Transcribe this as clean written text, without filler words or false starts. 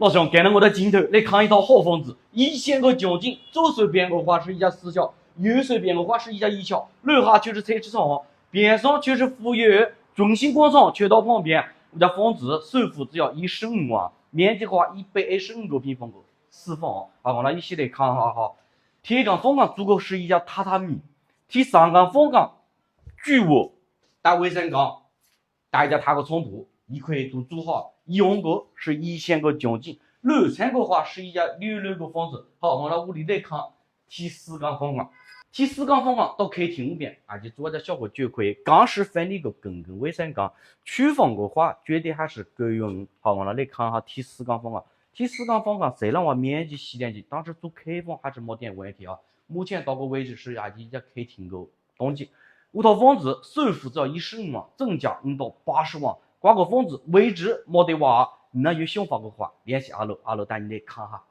老兄，跟着我的镜头来看一套好房子，1000个奖金，左手边的话是一家私校，右手边的话是一家艺校，楼下就是菜市场，边上就是服务员，中心广场就到旁边。我家房子首付只要1.5万，面积的话125个平方个4房。我们一起来看哈哈。第一间房间足够是一家榻榻米，第三间房间巨卧带卫生间，带一家踏个床铺，一块都租好，一万个是1000个奖金。楼层的话是一家66个房子。好，我们屋里来看第4间房间。第4间房间到客厅边，就做点小个就可以。刚是分了一个公共卫生间，厨房的话绝对还是够用。好，我们来看下第4间房间。第4间房间虽然话面积细点，但是做客房还是没点问题啊。目前到个位置是一家客厅个东西。这套房子首付只要1.5万，总价5到80万。这个房子位置没得话，那有想法的话，联系阿楼带你来看哈。